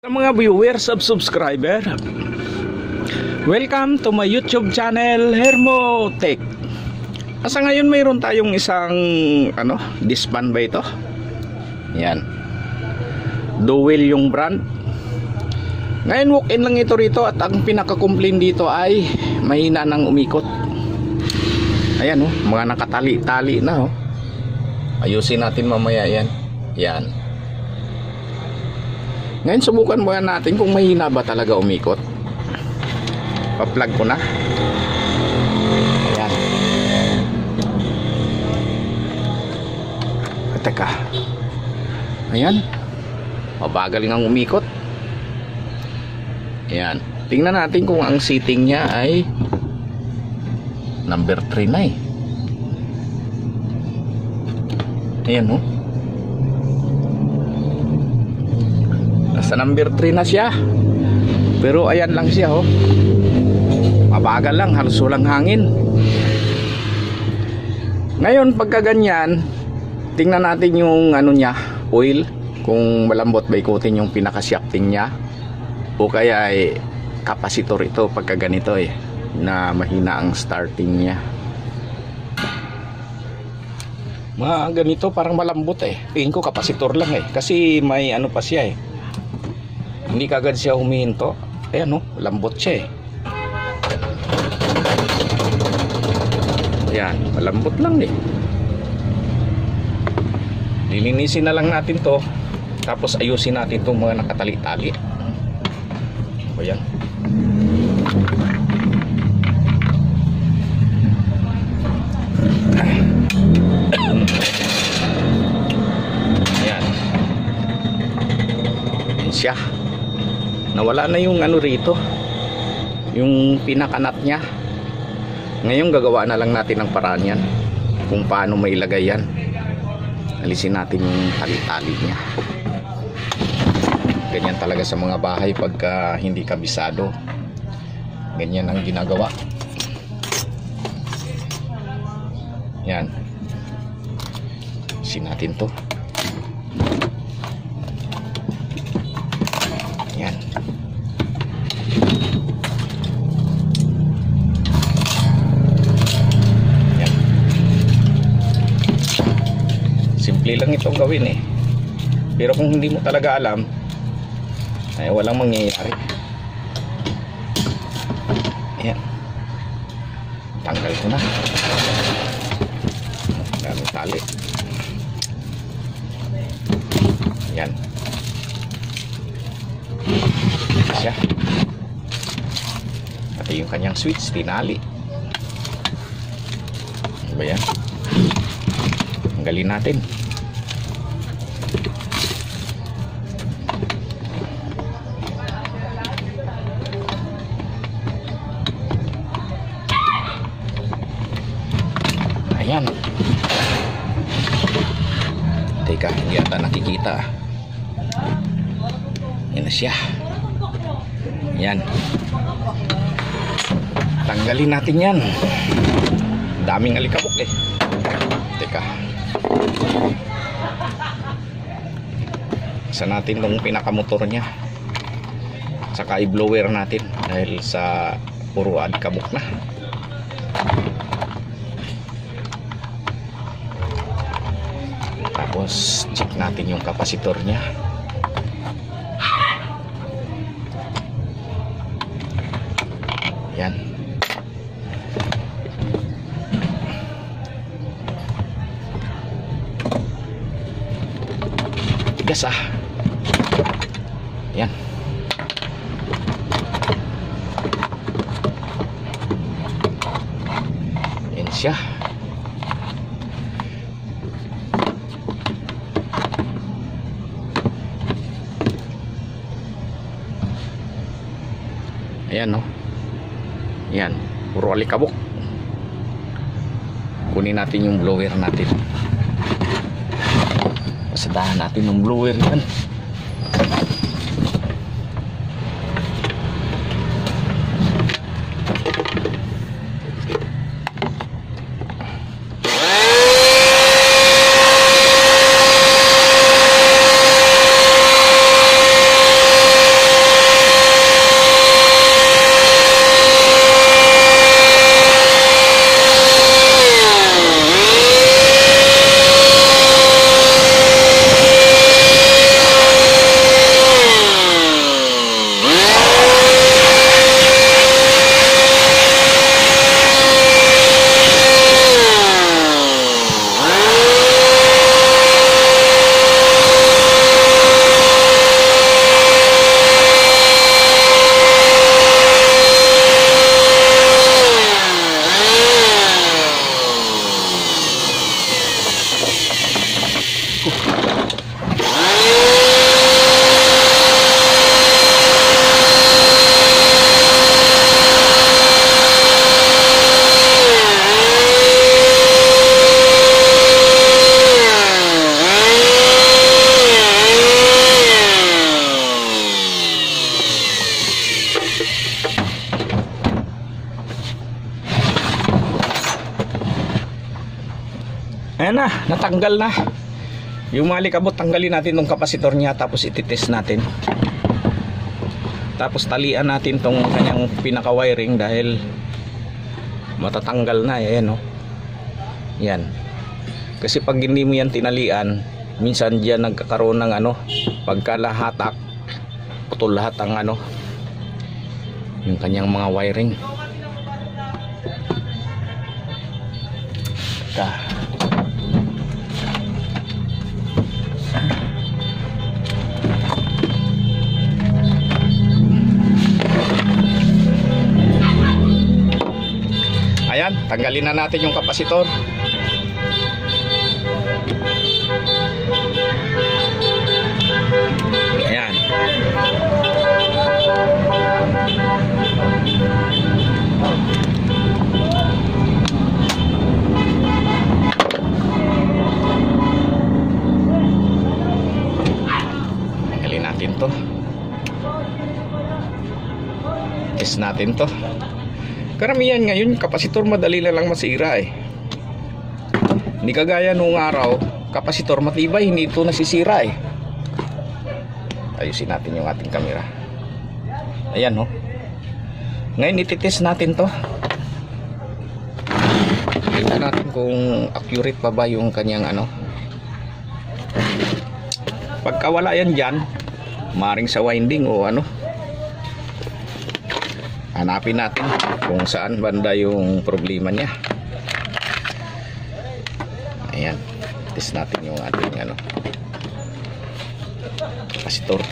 Sa mga viewers of subscriber, welcome to my YouTube channel, Hermo Tech. Asa ngayon mayroon tayong isang disband ba ito? Yan. Dual yung brand. Ngayon walk-in lang ito rito at ang pinaka-complain dito ay mahina ng umikot. Ayan mga nakatali-tali na Ayusin natin mamaya yan. Yan. Ngayon subukan muna natin kung mahina ba talaga umikot. Pa-plug ko na. Ayan. Teka. Ayan. Mabagal nga umikot. Ayan. Tingnan natin kung ang setting niya ay number 3 na Ayan Nasa number 3 na siya. Pero ayan lang siya mabagal lang, halos walang hangin. Ngayon pagka ganyan, tingnan natin yung niya, oil, kung malambot ba ikutin yung pinaka-shafting niya o kaya ay kapasitor ito pagka ganito na mahina ang starting niya. Mga ganito parang malambot tingin ko kapasitor lang kasi may pa siya hindi kagad siya humihinto. Ayan lambot siya Ayan, malambot lang Lilinisin na lang natin to, tapos ayusin natin itong mga nakatali-tali. Ayan. Ayan. Ayan siya. Nawala na yung rito, yung pinakanat niya. Ngayon gagawa na lang natin ng paraan yan kung paano mailagay yan. Alisin natin yung tali-tali niya. Ganyan talaga sa mga bahay pagka hindi kabisado. Ganyan ang ginagawa. Yan. Alisin natin to. Yan. Yan. Simple lang itong gawin pero kung hindi mo talaga alam ay walang mangyayari. Ayan. Tanggal ko na. Daming tali. Ayan. Siya. Pati yung kanyang switch tinali. Ano ba yan? Tanggalin natin. Ayan. Teka, hindi ata nakikita. Yan na siya. Yan. Tanggalin natin yan. Daming alikabok Teka. Isa natin tong pinakamotor niya. Saka i-blower natin dahil sa puro alikabok na. Tapos check natin yung kapasitor niya. Yan. Tigas Yan. Yan siya. Ayan Yan, puro alikabok. Kunin natin yung blower natin. Pasadahan natin yung blower yan. Ayan na, natanggal na. Yung malikabot, tanggalin natin tong kapasitor niya, tapos ititest natin. Tapos talian natin tong kanyang pinaka-wiring dahil matatanggal na. Ayan, oh. Yan. Kasi pag hindi mo yan tinalian, minsan diyan nagkakaroon ng ano, pagkalahatak, putol lahat ang ano, yung kanyang mga wiring. Ayan, tanggalin na natin yung kapasitor. Ayan. Tanggalin natin to. Test natin to. Karamihan ngayon, kapasitor madali na lang masira eh. Hindi kagaya nung araw, kapasitor matibay, hindi ito nasisira eh. Ayusin natin yung ating camera. Ayan, no. Ngayon ititest natin to. Tingnan natin kung accurate pa ba yung kanyang ano. Pagka wala yan dyan, maring sa winding o ano, hanapin natin kung saan banda yung problema niya. Ayan, test natin yung ating ano, kapasitor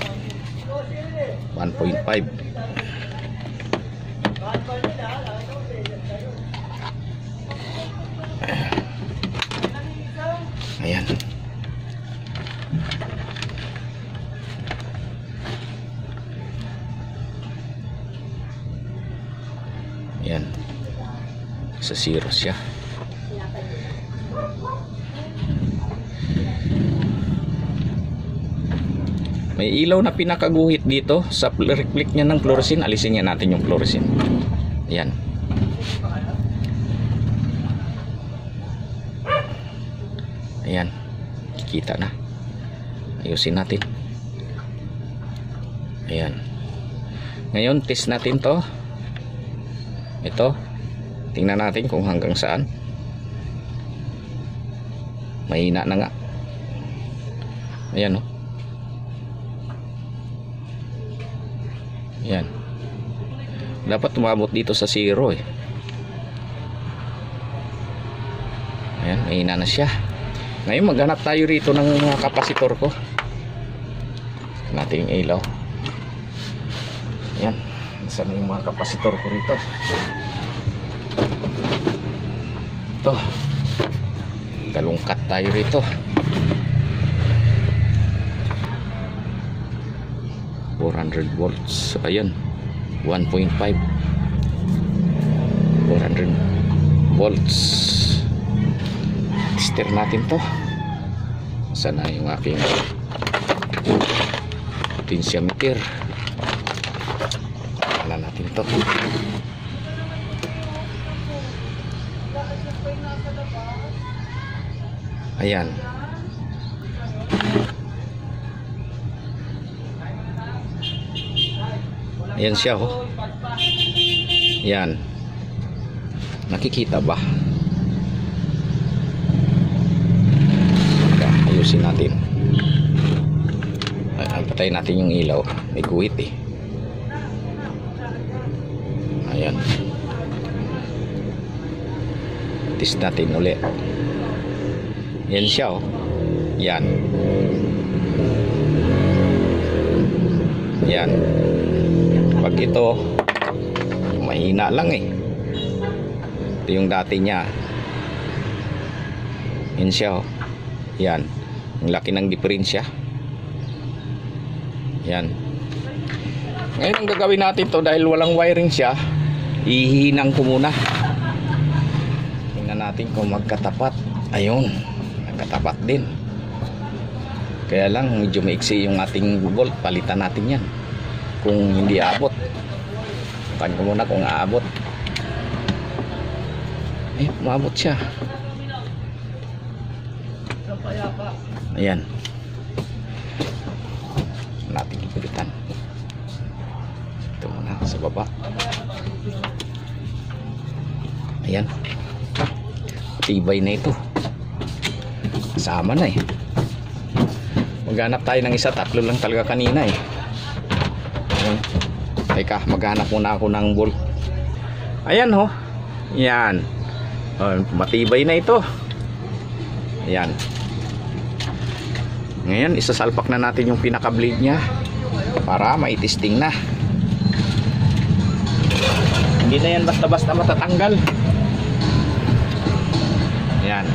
1.5. Ayan. Ayan. Sa zero siya. May ilaw na pinakaguhit dito sa reflect niya ng fluorescent. Alisin niya natin yung fluorescent. Ayan. Ayan. Kikita na. Ayusin natin. Ayan. Ngayon test natin to. Ito. Tingnan natin kung hanggang saan. Mahina na nga. Ayan, oh. Yan. Dapat tumabot dito sa 0 eh. Ayan, mahina na siya. Ngayon maghanap tayo rito ng mga kapasitor ko. Natin yung ilaw. Ayan. Saan yung mga kapasitor ko rito? Ito. Kalungkat tayo rito. 400 volts. Ayan, 1.5 400 volts. Tester natin to. Sana yung aking potentiometer. Wala natin to. Ayan. Ayan siya, oh. Yan. Nakikita ba? Ayusin natin. Patayin natin yung ilaw. May guhit eh. Ayan. Test natin ulit. Yan siya, oh. Yan. Yan. Pag ito, mahina lang eh. Ito yung dati niya. Yan siya, oh. Yan. Ang laki ng diferensya. Yan. Ngayon ang gagawin natin to, dahil walang wiring siya, ihinang ko muna. Tingnan natin kung magkatapat. Ayun, magkatapat din. Kaya lang medyo maiksi yung ating bolt. Palitan natin yan kung hindi aabot. Bukan ko muna kung aabot. Eh, maabot siya. Ayan. Natin ikulitan. Ito muna sa baba. Ayan. Tibay na ito. Kasama na eh. Maghanap tayo ng isa. Tatlo lang talaga kanina eh. Ayan. Teka, maghanap muna ako ng ball. Ayan ho. Yan. Matibay na ito. Ayan. Ngayon, isasalpak na natin yung pinaka blade nya para maitesting na. Hindi na yan basta-basta matatanggal. Ayan.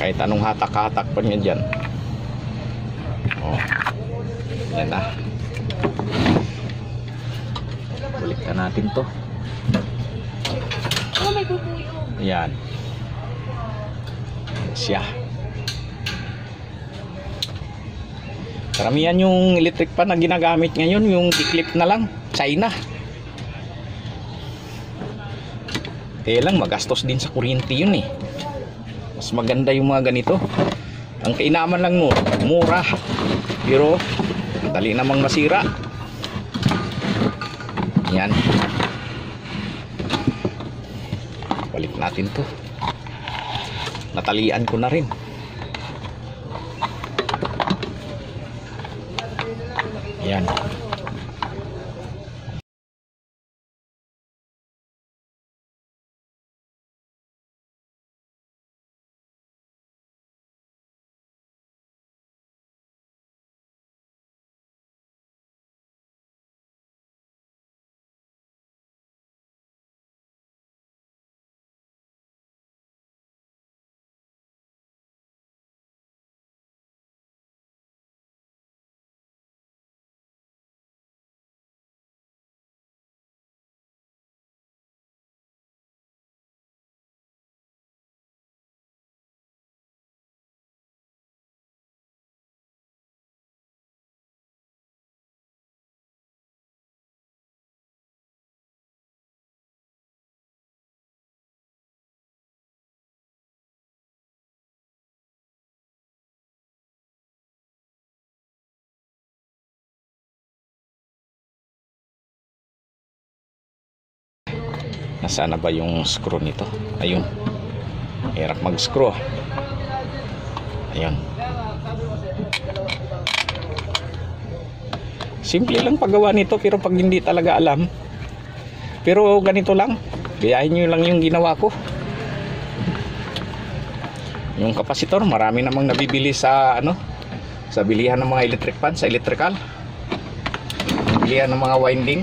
Kahit anong hatak-hatak pa niya dyan. Oh. Yan na. Balikan natin to. May kukuyo. Ayan. Siya. Karamihan yung electric pan na ginagamit ngayon, yung i-clip na lang, China. Kaya lang magastos din sa kuryente yun eh. Mas maganda yung mga ganito. Ang kainaman lang mo, mura. Pero dali namang masira. Yan. Balik natin to. Natalian ko na rin. Yan. Nasaan na ba yung screw nito? Ayun. Hirap mag-screw. Ayun. Simple lang paggawa nito pero pag hindi talaga alam. Pero ganito lang. Gayahin nyo lang yung ginawa ko. Yung kapasitor, marami namang nabibili sa ano, sa bilihan ng mga electric fan, sa electrical. Bilihan ng mga winding.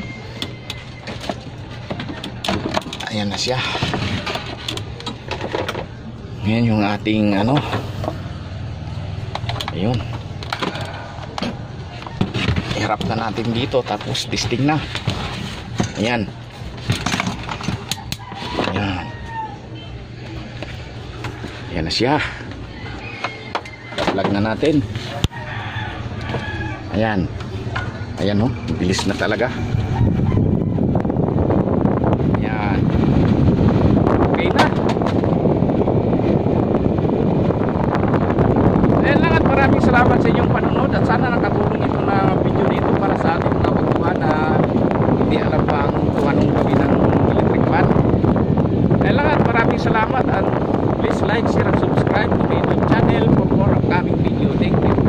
Ayan na siya. Ngayon yung ating ano. Ayun. Iharap na natin dito tapos testing na. Ayan. Ayan. Ayan na siya. Plug na natin. Ayan. Ayan oh, bilis na talaga. Salamat sa inyong panonood at sana nakatulong ito na video nito para sa ating mga baguhan na hindi alam pa ang kung anong gabi ng electric fan. Kaya lang at maraming salamat at please like, share and subscribe to my YouTube channel for more upcoming video. Thank you.